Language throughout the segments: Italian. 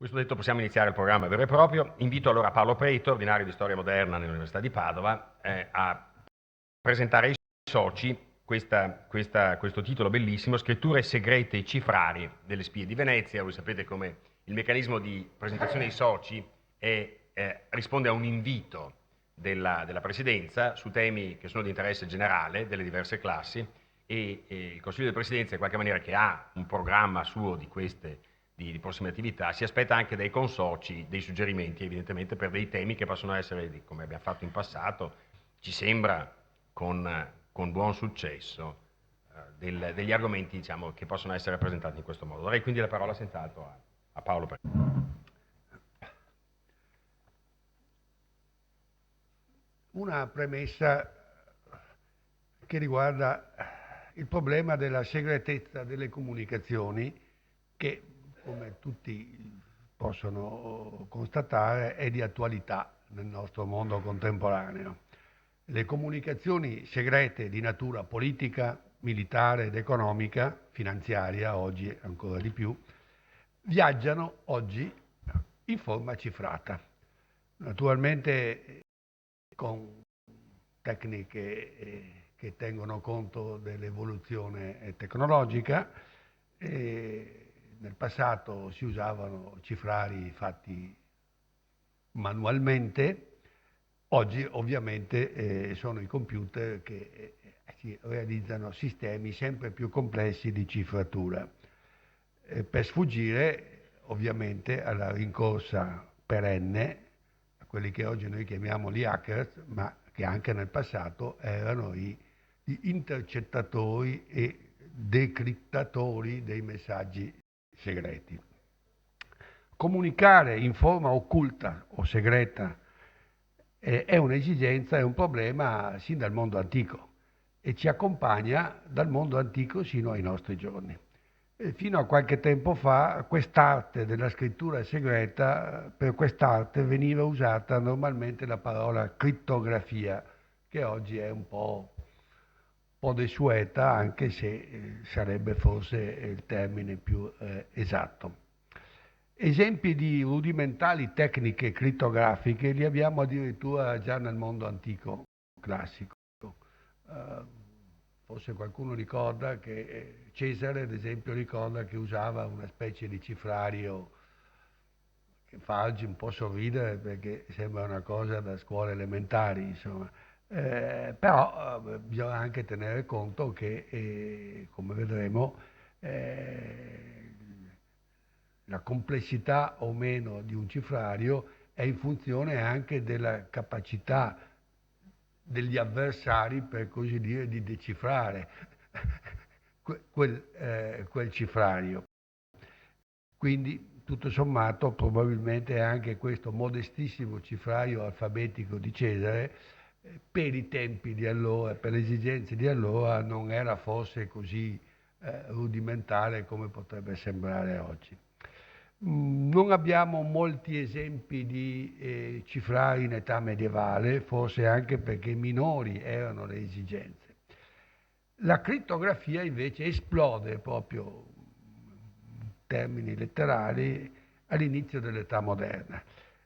Questo detto possiamo iniziare il programma vero e proprio. Invito allora Paolo Preito, ordinario di Storia Moderna nell'Università di Padova, a presentare ai soci questo titolo bellissimo, Scritture segrete e cifrari delle spie di Venezia. Voi sapete come il meccanismo di presentazione ai soci risponde a un invito della Presidenza su temi che sono di interesse generale delle diverse classi e il Consiglio di Presidenza, in qualche maniera, che ha un programma suo di prossime attività, si aspetta anche dai consorci dei suggerimenti, evidentemente per dei temi che possono essere, come abbiamo fatto in passato, ci sembra con buon successo, degli argomenti, diciamo, che possono essere presentati in questo modo. Darei quindi la parola senz'altro a Paolo. Una premessa che riguarda il problema della segretezza delle comunicazioni che, come tutti possono constatare, è di attualità nel nostro mondo contemporaneo. Le comunicazioni segrete di natura politica, militare ed economica, finanziaria oggi ancora di più, viaggiano oggi in forma cifrata. Naturalmente con tecniche che tengono conto dell'evoluzione tecnologica. Nel passato si usavano cifrari fatti manualmente, oggi ovviamente sono i computer che si realizzano sistemi sempre più complessi di cifratura, per sfuggire ovviamente alla rincorsa perenne a quelli che oggi noi chiamiamo gli hackers, ma che anche nel passato erano gli intercettatori e decriptatori dei messaggi segreti. Comunicare in forma occulta o segreta è un'esigenza, è un problema sin dal mondo antico e ci accompagna dal mondo antico sino ai nostri giorni. Fino a qualche tempo fa quest'arte della scrittura segreta, per quest'arte veniva usata normalmente la parola crittografia, che oggi è un po' desueta, anche se sarebbe forse il termine più esatto. Esempi di rudimentali tecniche crittografiche li abbiamo addirittura già nel mondo antico classico. Forse qualcuno ricorda che Cesare, ad esempio, ricorda che usava una specie di cifrario che fa oggi un po' sorridere perché sembra una cosa da scuole elementari, insomma. Però bisogna anche tenere conto che, come vedremo, la complessità o meno di un cifrario è in funzione anche della capacità degli avversari, per così dire, di decifrare quel cifrario. Quindi, tutto sommato, probabilmente anche questo modestissimo cifrario alfabetico di Cesare, per i tempi di allora, per le esigenze di allora, non era forse così rudimentale come potrebbe sembrare oggi. Non abbiamo molti esempi di cifrari in età medievale, forse anche perché minori erano le esigenze. La crittografia invece esplode proprio, in termini letterali, all'inizio dell'età moderna.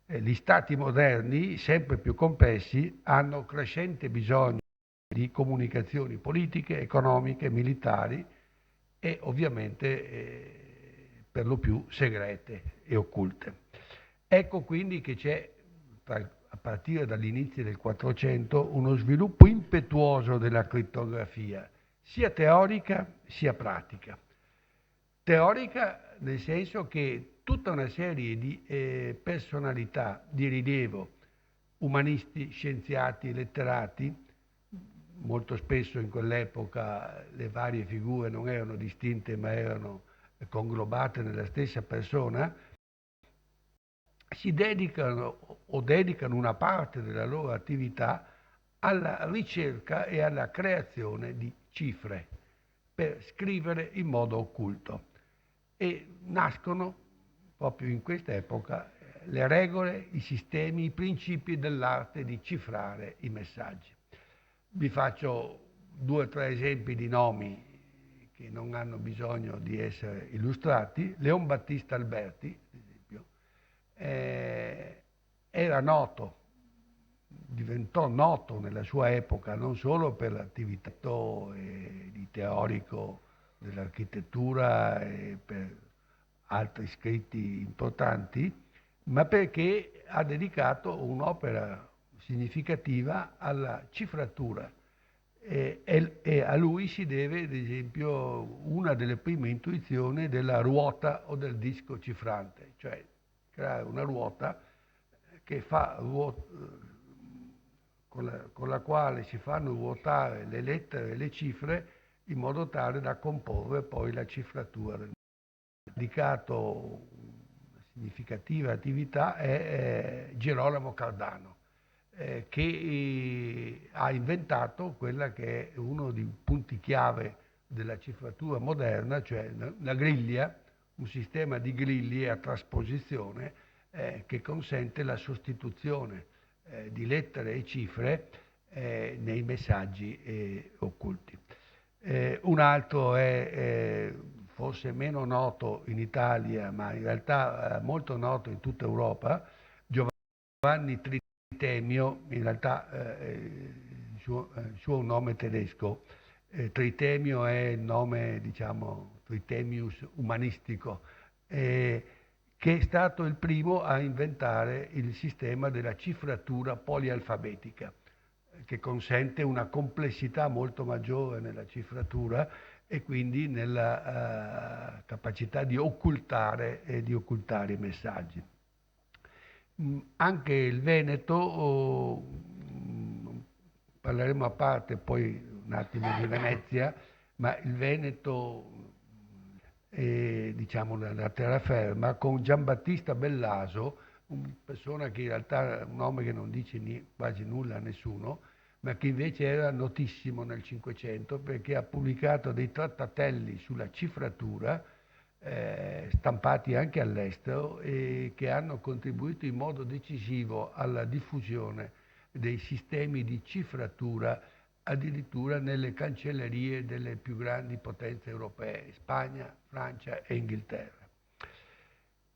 Gli stati moderni, sempre più complessi, hanno crescente bisogno di comunicazioni politiche, economiche, militari e ovviamente per lo più segrete e occulte. Ecco quindi che c'è, a partire dall'inizio del 400, uno sviluppo impetuoso della crittografia, sia teorica sia pratica. Teorica nel senso che tutta una serie di personalità di rilievo, umanisti, scienziati, letterati, molto spesso in quell'epoca le varie figure non erano distinte ma erano conglobate nella stessa persona, si dedicano o dedicano una parte della loro attività alla ricerca e alla creazione di cifre per scrivere in modo occulto. E nascono proprio in quest'epoca le regole, i sistemi, i principi dell'arte di cifrare i messaggi. Vi faccio 2 o 3 esempi di nomi che non hanno bisogno di essere illustrati. Leon Battista Alberti, ad esempio, era noto, diventò noto nella sua epoca non solo per l'attività di teorico dell'architettura e per altri scritti importanti, ma perché ha dedicato un'opera significativa alla cifratura. E a lui si deve, ad esempio, una delle prime intuizioni della ruota o del disco cifrante, cioè creare una ruota che fa con la quale si fanno ruotare le lettere e le cifre in modo tale da comporre poi la cifratura del dedicato una significativa attività è Girolamo Cardano, che ha inventato quella che è uno dei punti chiave della cifratura moderna, cioè la griglia, un sistema di griglie a trasposizione che consente la sostituzione di lettere e cifre nei messaggi occulti. Un altro è forse meno noto in Italia, ma in realtà molto noto in tutta Europa, Giovanni Tritemio, in realtà il suo nome tedesco. Tritemio è il nome, diciamo, Tritemius umanistico, che è stato il primo a inventare il sistema della cifratura polialfabetica, che consente una complessità molto maggiore nella cifratura e quindi nella capacità di occultare i messaggi. Anche il Veneto, parleremo a parte poi un attimo di Venezia, ma il Veneto è, diciamo, la terraferma con Giambattista Bellaso, una persona che in realtà è un nome che non dice quasi nulla a nessuno, ma che invece era notissimo nel Cinquecento perché ha pubblicato dei trattatelli sulla cifratura, stampati anche all'estero e che hanno contribuito in modo decisivo alla diffusione dei sistemi di cifratura addirittura nelle cancellerie delle più grandi potenze europee, Spagna, Francia e Inghilterra.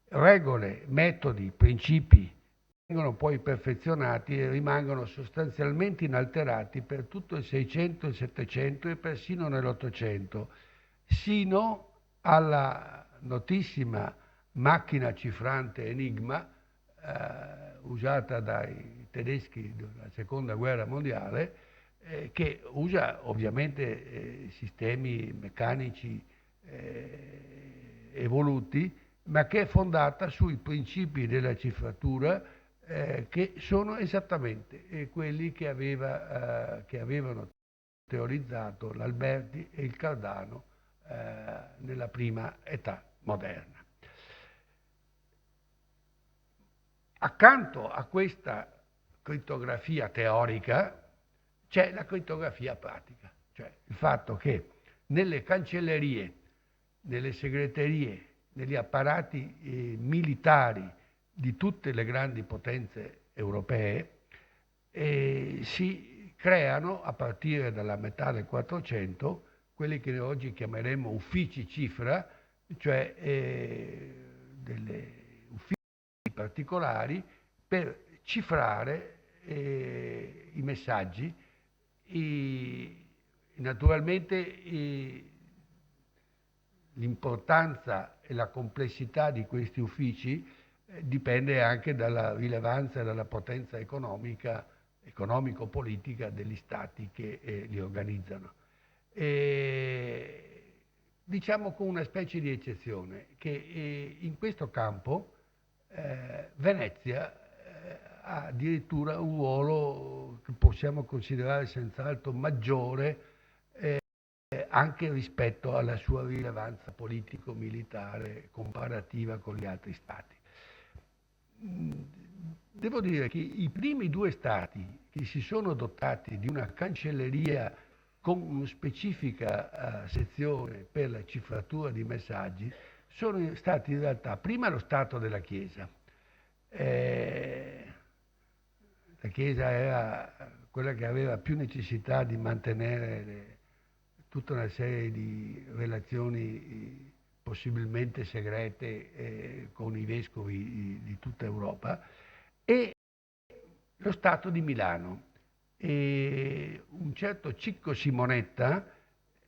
Regole, metodi, principi vengono poi perfezionati e rimangono sostanzialmente inalterati per tutto il Seicento, il Settecento e persino nell'Ottocento, sino alla notissima macchina cifrante Enigma, usata dai tedeschi della Seconda Guerra Mondiale, che usa ovviamente sistemi meccanici evoluti, ma che è fondata sui principi della cifratura che sono esattamente quelli che avevano teorizzato l'Alberti e il Cardano nella prima età moderna. Accanto a questa crittografia teorica c'è la crittografia pratica, cioè il fatto che nelle cancellerie, nelle segreterie, negli apparati militari di tutte le grandi potenze europee si creano, a partire dalla metà del Quattrocento, quelli che oggi chiameremo uffici cifra, cioè delle uffici particolari per cifrare i messaggi. Naturalmente l'importanza e la complessità di questi uffici dipende anche dalla rilevanza e dalla potenza economico-politica degli stati che li organizzano. Diciamo con una specie di eccezione che in questo campo Venezia ha addirittura un ruolo che possiamo considerare senz'altro maggiore anche rispetto alla sua rilevanza politico-militare comparativa con gli altri stati. Devo dire che i primi due stati che si sono dotati di una cancelleria con una specifica sezione per la cifratura di messaggi sono stati in realtà prima lo Stato della Chiesa. La Chiesa era quella che aveva più necessità di mantenere tutta una serie di relazioni possibilmente segrete, con i vescovi di tutta Europa, e lo Stato di Milano. E un certo Cicco Simonetta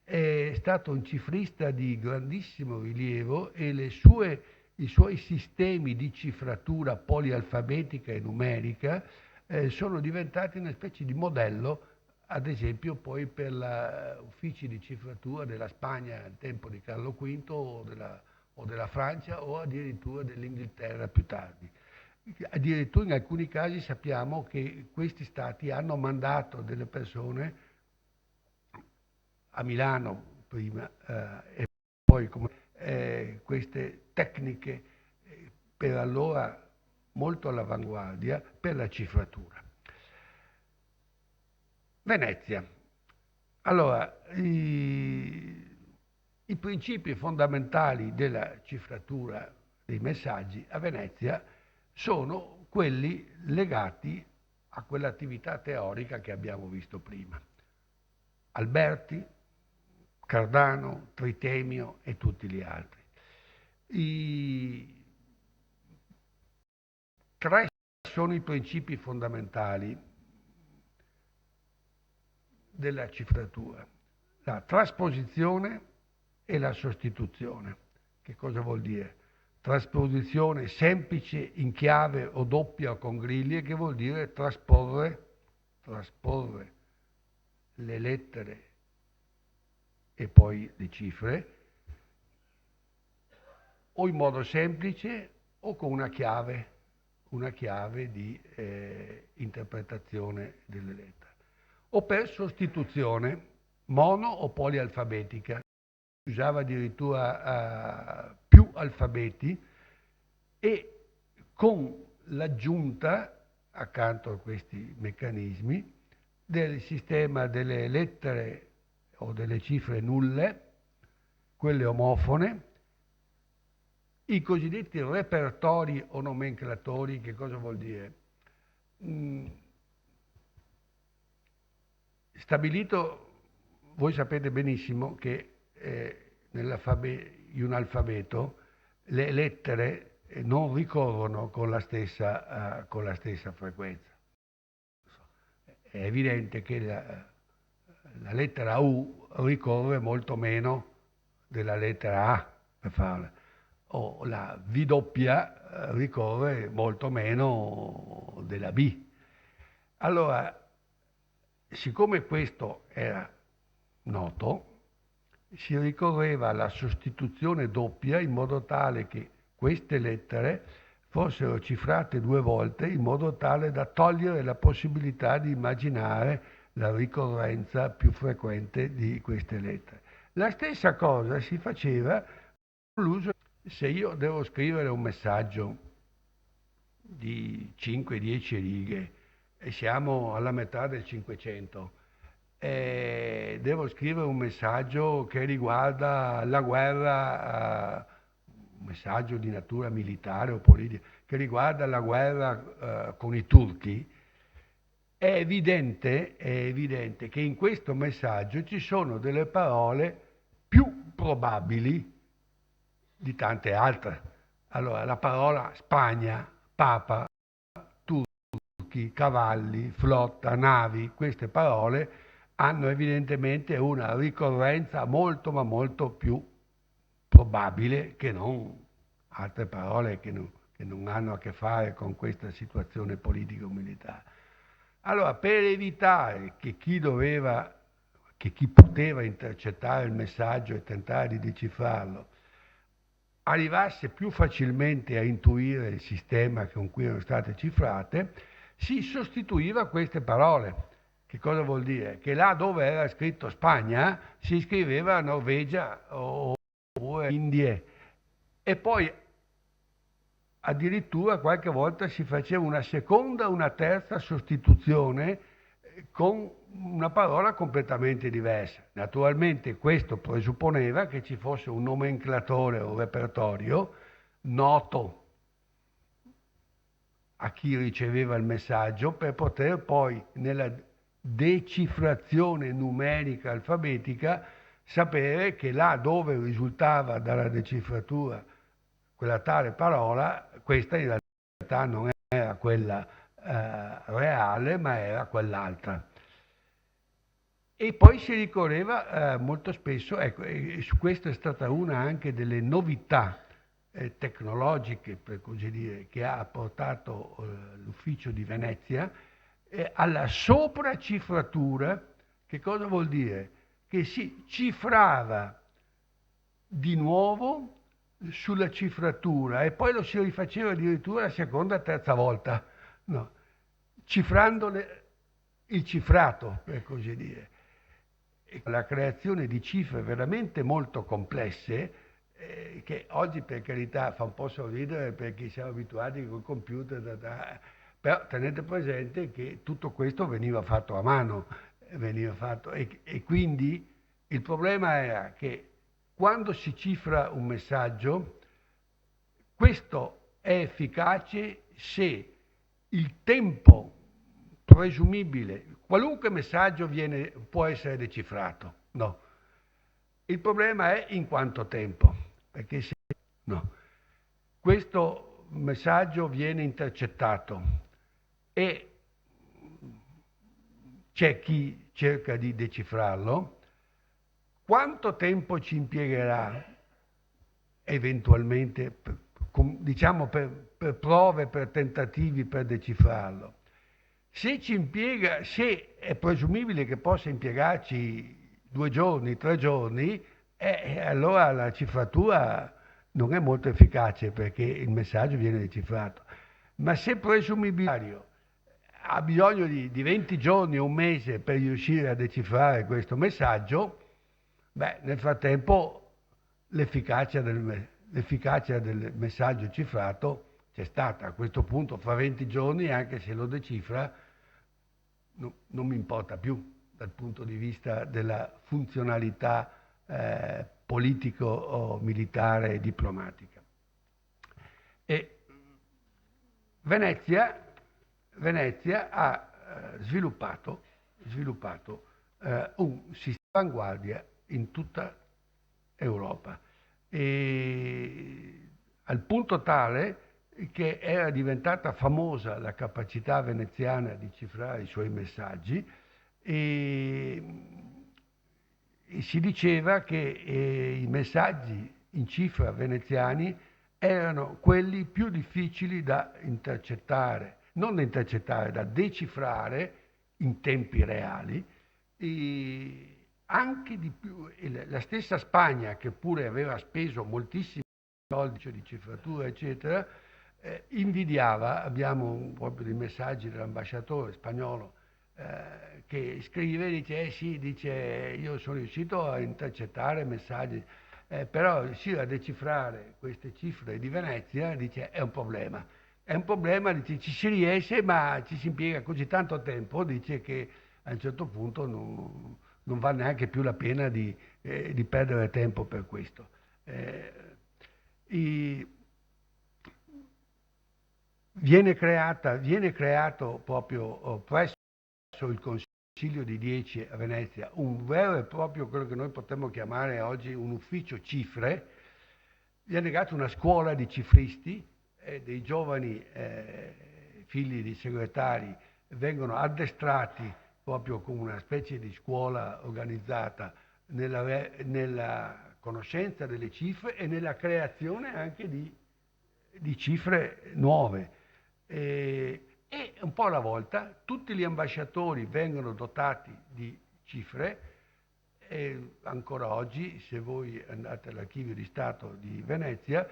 è stato un cifrista di grandissimo rilievo e i suoi sistemi di cifratura polialfabetica e numerica sono diventati una specie di modello, ad esempio poi per gli uffici di cifratura della Spagna al tempo di Carlo V o della Francia o addirittura dell'Inghilterra più tardi. Addirittura in alcuni casi sappiamo che questi stati hanno mandato delle persone a Milano prima e poi queste tecniche per allora molto all'avanguardia per la cifratura. Venezia. Allora, i principi fondamentali della cifratura dei messaggi a Venezia sono quelli legati a quell'attività teorica che abbiamo visto prima. Alberti, Cardano, Tritemio e tutti gli altri. Tre sono i principi fondamentali della cifratura: la trasposizione e la sostituzione. Che cosa vuol dire? Trasposizione semplice in chiave o doppia o con griglie, che vuol dire trasporre le lettere e poi le cifre, o in modo semplice o con una chiave di interpretazione delle lettere, o per sostituzione mono o polialfabetica. Si usava addirittura più alfabeti e con l'aggiunta, accanto a questi meccanismi, del sistema delle lettere o delle cifre nulle, quelle omofone, i cosiddetti repertori o nomenclatori. Che cosa vuol dire? Stabilito, voi sapete benissimo che in un alfabeto le lettere non ricorrono con la stessa frequenza. È evidente che la lettera U ricorre molto meno della lettera A, per farla, o la V doppia ricorre molto meno della B. Allora, siccome questo era noto, si ricorreva alla sostituzione doppia in modo tale che queste lettere fossero cifrate 2 volte, in modo tale da togliere la possibilità di immaginare la ricorrenza più frequente di queste lettere. La stessa cosa si faceva con l'uso. Se io devo scrivere un messaggio di 5-10 righe e siamo alla metà del 500, devo scrivere un messaggio che riguarda la guerra, un messaggio di natura militare o politica, che riguarda la guerra con i turchi, è evidente che in questo messaggio ci sono delle parole più probabili di tante altre. Allora, la parola Spagna, Papa, turchi, cavalli, flotta, navi, queste parole hanno evidentemente una ricorrenza molto ma molto più probabile che non altre parole che non hanno a che fare con questa situazione politico-militare. Allora, per evitare che chi poteva intercettare il messaggio e tentare di decifrarlo arrivasse più facilmente a intuire il sistema con cui erano state cifrate, si sostituiva queste parole. Che cosa vuol dire? Che là dove era scritto Spagna si scriveva Norvegia o Indie, e poi addirittura qualche volta si faceva una seconda o una terza sostituzione con una parola completamente diversa. Naturalmente questo presupponeva che ci fosse un nomenclatore o un repertorio noto a chi riceveva il messaggio, per poter poi nella decifrazione numerica alfabetica sapere che là dove risultava dalla decifratura quella tale parola, questa in realtà non era quella reale, ma era quell'altra. E poi si ricorreva molto spesso, ecco, e su questo è stata una anche delle novità tecnologiche, per così dire, che ha portato l'ufficio di Venezia, alla sopracifratura. Che cosa vuol dire? Che si cifrava di nuovo sulla cifratura e poi lo si rifaceva addirittura la seconda e terza volta, no? Cifrando il cifrato, per così dire. E la creazione di cifre veramente molto complesse, che oggi per carità fa un po' sorridere perché siamo abituati col computer, però tenete presente che tutto questo veniva fatto a mano, veniva fatto, e quindi il problema era che quando si cifra un messaggio, questo è efficace se il tempo presumibile, qualunque messaggio può essere decifrato, no. Il problema è in quanto tempo, perché se no, questo messaggio viene intercettato e c'è chi cerca di decifrarlo, quanto tempo ci impiegherà eventualmente, diciamo per prove, per tentativi per decifrarlo? Se è presumibile che possa impiegarci 2 giorni, 3 giorni, allora la cifratura non è molto efficace perché il messaggio viene decifrato. Ma se presumibilmente ha bisogno di 20 giorni o un mese per riuscire a decifrare questo messaggio, nel frattempo l'efficacia del messaggio cifrato c'è stata. A questo punto fra 20 giorni, anche se lo decifra, non mi importa più dal punto di vista della funzionalità politico o militare e diplomatica. E Venezia ha sviluppato un sistema avanguardia in tutta Europa, e al punto tale che era diventata famosa la capacità veneziana di cifrare i suoi messaggi, e si diceva che i messaggi in cifra veneziani erano quelli più difficili da intercettare, non da intercettare, da decifrare in tempi reali. E anche di più, la stessa Spagna, che pure aveva speso moltissimi soldi di cifratura, eccetera, invidiava. Abbiamo proprio dei messaggi dell'ambasciatore spagnolo che scrive, dice, sì, dice, io sono riuscito a intercettare messaggi, però riuscire a decifrare queste cifre di Venezia, dice, è un problema. È un problema, dice, ci si riesce, ma ci si impiega così tanto tempo, dice, che a un certo punto non vale neanche più la pena di perdere tempo per questo. Viene creato proprio presso il Consiglio di 10 a Venezia un vero e proprio, quello che noi potremmo chiamare oggi un ufficio cifre. Viene creata una scuola di cifristi, dei giovani figli di segretari vengono addestrati proprio con una specie di scuola organizzata nella conoscenza delle cifre e nella creazione anche di cifre nuove. E un po' alla volta tutti gli ambasciatori vengono dotati di cifre, e ancora oggi, se voi andate all'Archivio di Stato di Venezia,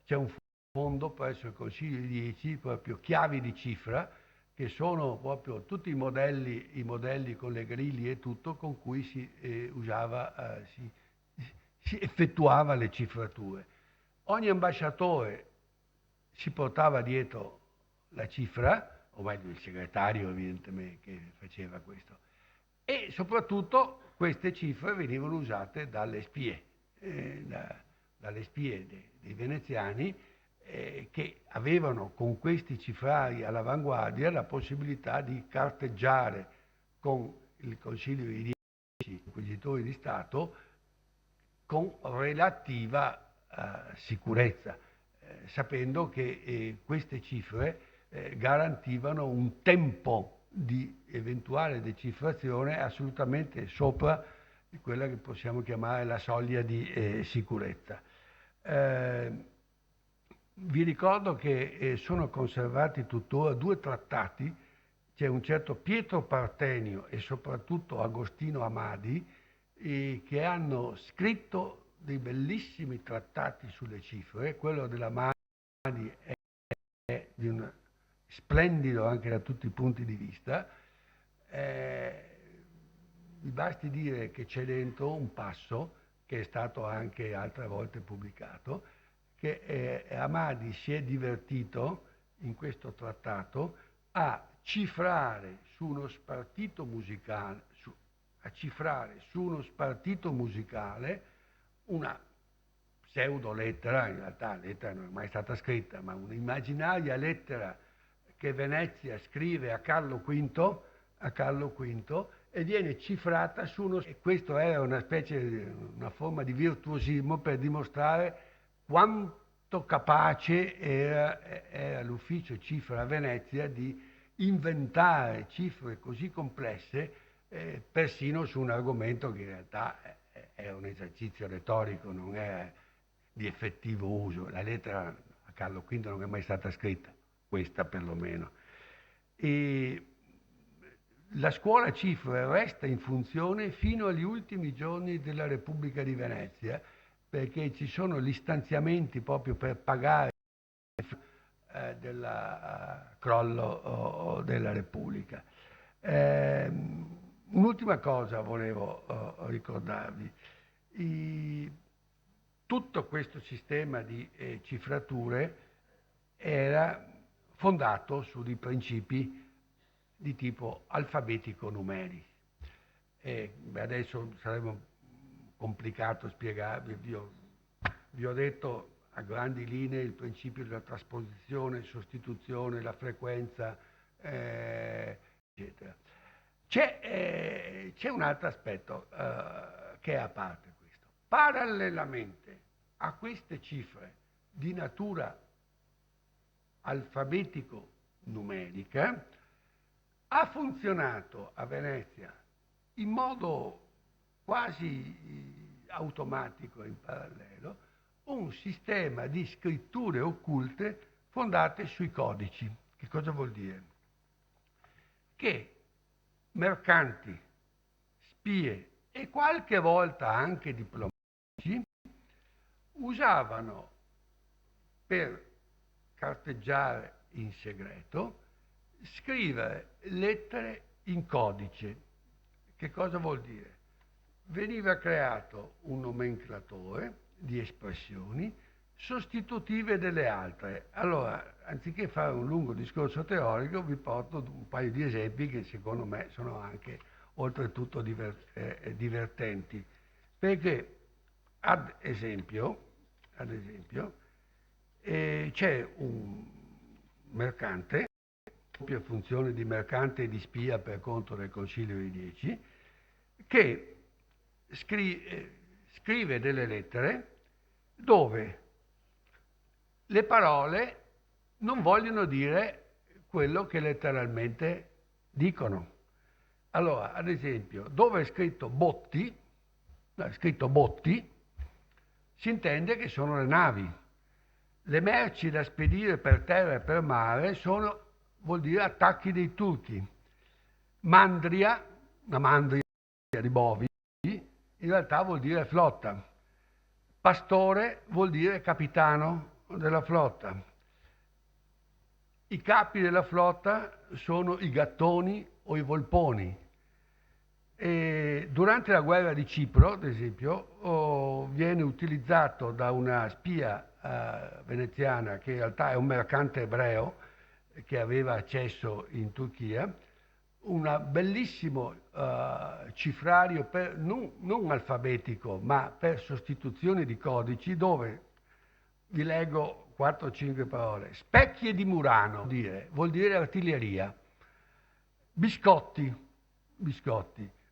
c'è un fondo presso il Consiglio di 10, proprio chiavi di cifra, che sono proprio tutti i modelli con le griglie e tutto, con cui si effettuava le cifrature. Ogni ambasciatore si portava dietro la cifra, o meglio il segretario evidentemente che faceva questo, e soprattutto queste cifre venivano usate dalle spie dei veneziani, che avevano con questi cifrari all'avanguardia la possibilità di carteggiare con il Consiglio di 10 inquisitori di Stato con relativa sicurezza, sapendo che queste cifre garantivano un tempo di eventuale decifrazione assolutamente sopra quella che possiamo chiamare la soglia di sicurezza. Vi ricordo che sono conservati tuttora 2 trattati, c'è un certo Pietro Partenio e soprattutto Agostino Amadi, che hanno scritto dei bellissimi trattati sulle cifre. Quello dell'Amadi è di un splendido anche da tutti i punti di vista. Vi basti dire che c'è dentro un passo che è stato anche altre volte pubblicato, che Amadi si è divertito in questo trattato a cifrare su uno spartito musicale, una pseudo lettera, in realtà lettera non è mai stata scritta, ma un'immaginaria lettera che Venezia scrive a Carlo V, e viene cifrata su uno... E questo era una forma di virtuosismo per dimostrare quanto capace era l'ufficio cifra a Venezia di inventare cifre così complesse, persino su un argomento che in realtà è un esercizio retorico, non è di effettivo uso. La lettera a Carlo V non è mai stata scritta, questa perlomeno. E la scuola cifre resta in funzione fino agli ultimi giorni della Repubblica di Venezia, perché ci sono gli stanziamenti proprio per pagare del crollo della Repubblica. Un'ultima cosa volevo ricordarvi. Tutto questo sistema di cifrature era fondato su dei principi di tipo alfabetico-numerici. Adesso sarebbe complicato spiegarvi, vi ho detto a grandi linee il principio della trasposizione, sostituzione, la frequenza, eccetera. C'è un altro aspetto che è a parte questo. Parallelamente a queste cifre di natura alfabetico-numerica, ha funzionato a Venezia in modo quasi automatico in parallelo un sistema di scritture occulte fondate sui codici. Che cosa vuol dire? Che mercanti, spie e qualche volta anche diplomatici usavano per carteggiare in segreto scrivere lettere in codice. Che cosa vuol dire? Veniva creato un nomenclatore di espressioni sostitutive delle altre. Allora, anziché fare un lungo discorso teorico, vi porto un paio di esempi che secondo me sono anche oltretutto divertenti. Perché, ad esempio c'è un mercante, doppia funzione di mercante e di spia per conto del Concilio dei 10, che scrive delle lettere dove le parole non vogliono dire quello che letteralmente dicono. Allora, ad esempio, dove è scritto botti, si intende che sono le navi. Le merci da spedire per terra e per mare vuol dire attacchi dei turchi. Mandria, una mandria di bovi, in realtà vuol dire flotta. Pastore vuol dire capitano della flotta. I capi della flotta sono i gattoni o i volponi. E durante la guerra di Cipro, ad esempio, viene utilizzato da una spia veneziana, che in realtà è un mercante ebreo che aveva accesso in Turchia, un bellissimo cifrario non alfabetico, ma per sostituzione di codici, dove vi leggo 4 o 5 parole. Specchie di Murano, vuol dire artiglieria. Biscotti,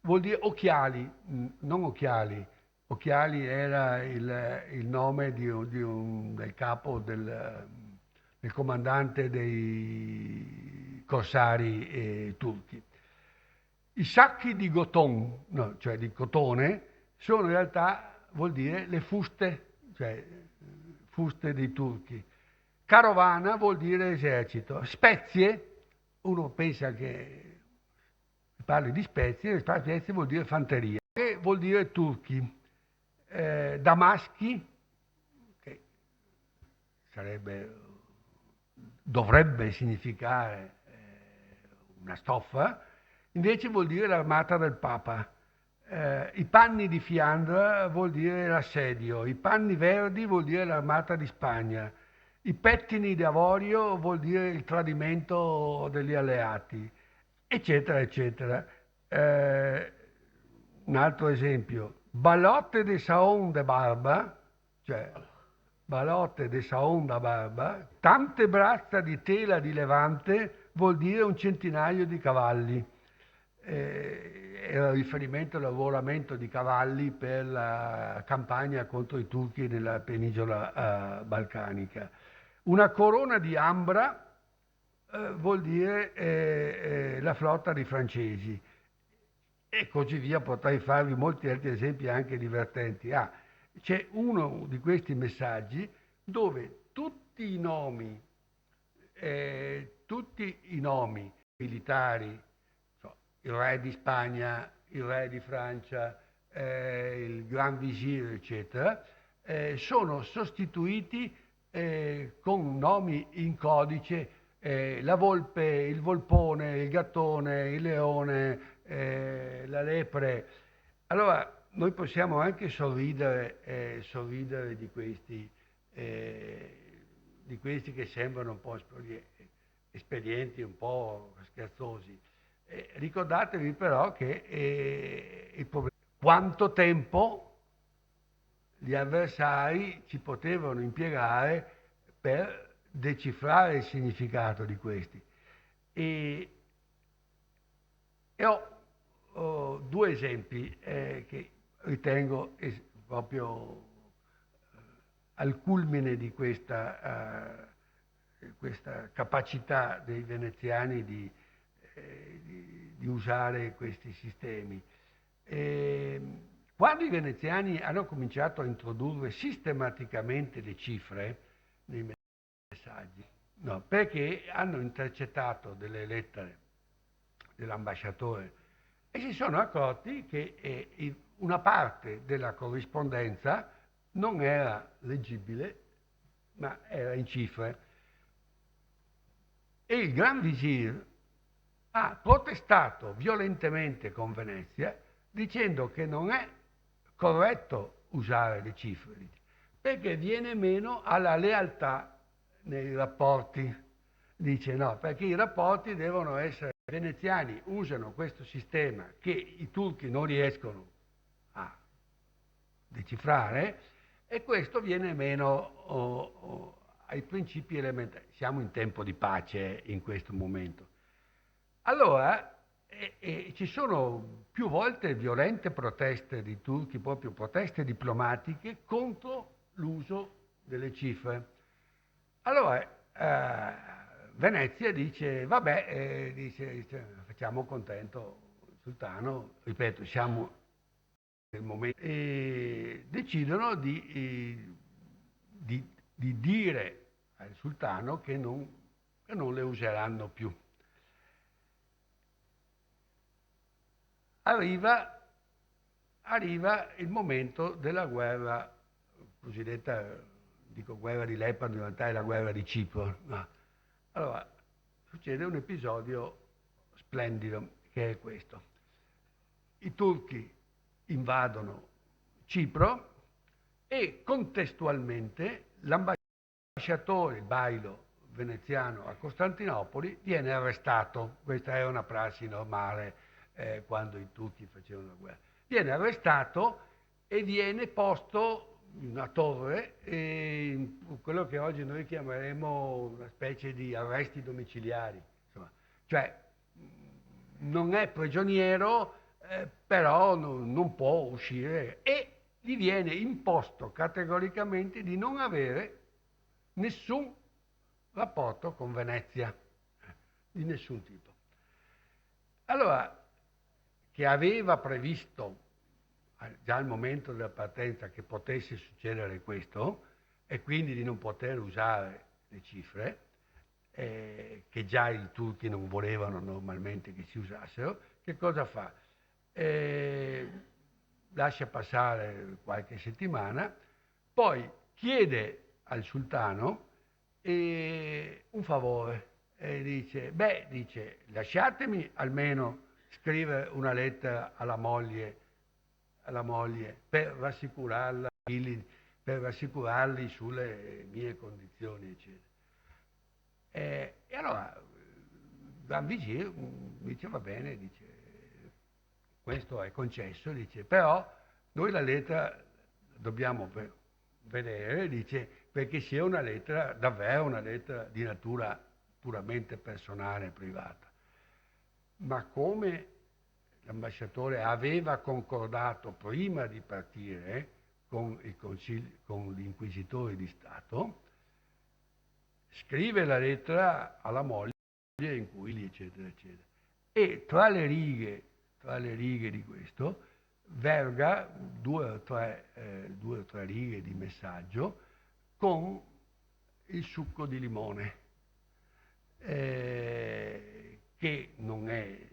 vuol dire occhiali, non occhiali, Occhiali era il nome del capo del comandante dei corsari turchi. I sacchi di coton, no, cioè di cotone, sono in realtà, vuol dire le fuste, cioè fuste dei turchi. Carovana vuol dire esercito. Spezie, uno pensa che parli di spezie, spezie vuol dire fanteria, e vuol dire turchi. Damaschi, che dovrebbe significare una stoffa, invece vuol dire l'armata del Papa. I panni di Fiandra vuol dire l'assedio, i panni verdi vuol dire l'armata di Spagna, i pettini d'avorio vuol dire il tradimento degli alleati, eccetera, eccetera. Un altro esempio, Balotte de Saon de Barba, cioè Balotte de Saon da Barba, tante braccia di tela di Levante vuol dire un centinaio di cavalli. Era riferimento al lavoramento di cavalli per la campagna contro i turchi nella penisola balcanica. Una corona di ambra vuol dire la flotta dei francesi e così via. Potrei farvi molti altri esempi anche divertenti. C'è uno di questi messaggi dove tutti i nomi militari, il re di Spagna, il re di Francia, il Gran Visir, eccetera, sono sostituiti con nomi in codice, la volpe, il volpone, il gattone, il leone, la lepre. Allora, noi possiamo anche sorridere di questi che sembrano un po' espedienti, un po' scherzosi. Ricordatevi però che il problema è quanto tempo gli avversari ci potevano impiegare per decifrare il significato di questi. E ho due esempi che ritengo proprio al culmine di questa capacità dei veneziani di usare questi sistemi. Quando i veneziani hanno cominciato a introdurre sistematicamente le cifre nei messaggi, no, perché hanno intercettato delle lettere dell'ambasciatore e si sono accorti che una parte della corrispondenza non era leggibile, ma era in cifre. E il Gran Visir ha protestato violentemente con Venezia dicendo che non è corretto usare le cifre, perché viene meno alla lealtà nei rapporti. Dice no, perché i rapporti devono essere... I veneziani usano questo sistema che i turchi non riescono a decifrare e questo viene meno ai principi elementari. Siamo in tempo di pace in questo momento. Allora ci sono più volte violente proteste di turchi, proprio proteste diplomatiche contro l'uso delle cifre. Allora Venezia dice, vabbè, dice, facciamo contento il sultano, ripeto, siamo nel momento, e decidono di dire al sultano che non le useranno più. Arriva il momento della guerra cosiddetta, dico guerra di Lepanto, in realtà è la guerra di Cipro. No. Allora, succede un episodio splendido, che è questo. I turchi invadono Cipro e contestualmente l'ambasciatore, il bailo veneziano a Costantinopoli, viene arrestato. Questa è una prassi normale quando i turchi facevano la guerra. Viene arrestato e viene posto in una torre, in quello che oggi noi chiameremo una specie di arresti domiciliari. Insomma. Cioè, non è prigioniero, però non può uscire. E gli viene imposto categoricamente di non avere nessun rapporto con Venezia, di nessun tipo. Allora, che aveva previsto già al momento della partenza che potesse succedere questo e quindi di non poter usare le cifre, che già i turchi non volevano normalmente che si usassero, che cosa fa? Lascia passare qualche settimana, poi chiede al sultano un favore e dice, lasciatemi almeno scrivere una lettera alla moglie per rassicurarli sulle mie condizioni, eccetera. E allora Gran Visir dice va bene, dice questo è concesso, dice però noi la lettera dobbiamo vedere, dice perché sia una lettera, davvero una lettera di natura puramente personale e privata. Ma come l'ambasciatore aveva concordato prima di partire con gli inquisitori di Stato, scrive la lettera alla moglie in cui gli eccetera eccetera. E tra le righe di questo verga due o tre righe di messaggio con il succo di limone, che non è,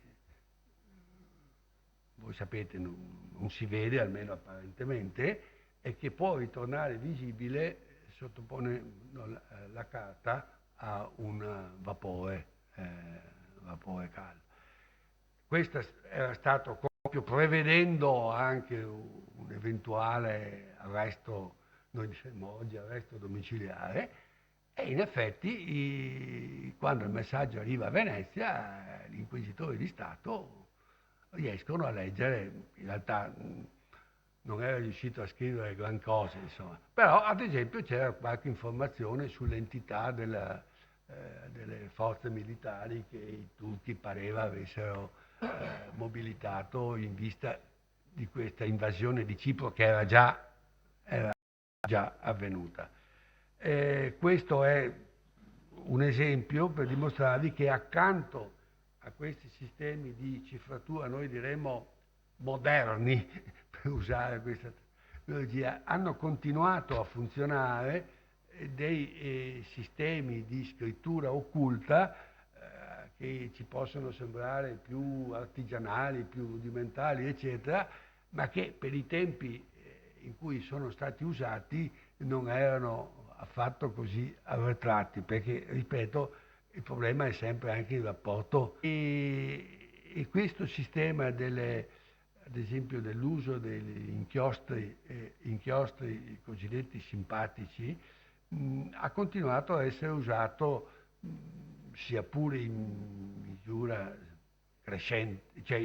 voi sapete, non si vede, almeno apparentemente, e che può ritornare visibile sottopone la carta a un vapore caldo. Questo era stato proprio prevedendo anche un eventuale arresto, noi diciamo oggi arresto domiciliare, e in effetti quando il messaggio arriva a Venezia, gli inquisitori di Stato riescono a leggere, in realtà non era riuscito a scrivere gran cosa, insomma, però ad esempio c'era qualche informazione sull'entità delle forze militari che i turchi pareva avessero mobilitato in vista di questa invasione di Cipro che era già avvenuta. Questo è un esempio per dimostrarvi che accanto a questi sistemi di cifratura, noi diremmo moderni, per usare questa tecnologia, hanno continuato a funzionare dei sistemi di scrittura occulta che ci possono sembrare più artigianali, più rudimentali, eccetera, ma che per i tempi in cui sono stati usati non erano affatto così arretrati, perché, ripeto, il problema è sempre anche il rapporto. E questo sistema ad esempio dell'uso degli inchiostri cosiddetti simpatici, ha continuato a essere usato sia pure in misura crescente, cioè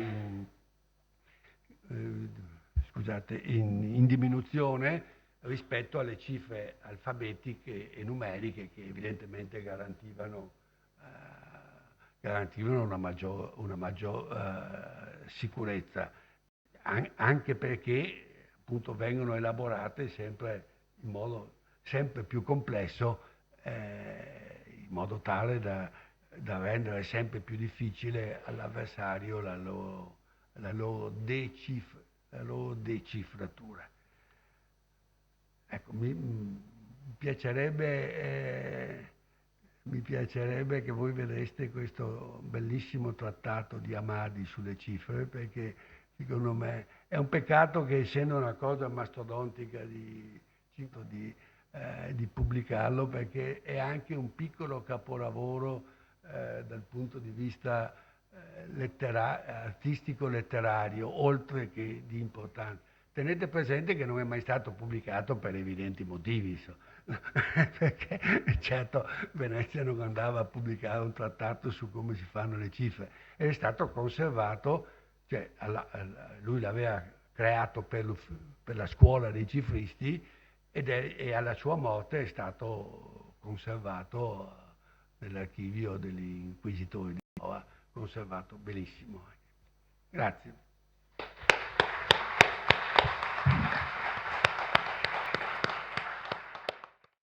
in diminuzione rispetto alle cifre alfabetiche e numeriche che evidentemente garantivano una maggior sicurezza, anche perché appunto vengono elaborate sempre in modo sempre più complesso, in modo tale da rendere sempre più difficile all'avversario la loro decifratura. Ecco, mi piacerebbe che voi vedeste questo bellissimo trattato di Hamadi sulle cifre, perché secondo me è un peccato che, essendo una cosa mastodontica di pubblicarlo, perché è anche un piccolo capolavoro dal punto di vista artistico-letterario, oltre che di importanza. Tenete presente che non è mai stato pubblicato per evidenti motivi, perché certo Venezia non andava a pubblicare un trattato su come si fanno le cifre, ed è stato conservato, cioè lui l'aveva creato per la scuola dei cifristi, e alla sua morte è stato conservato nell'archivio degli inquisitori di Roma, conservato benissimo. Grazie.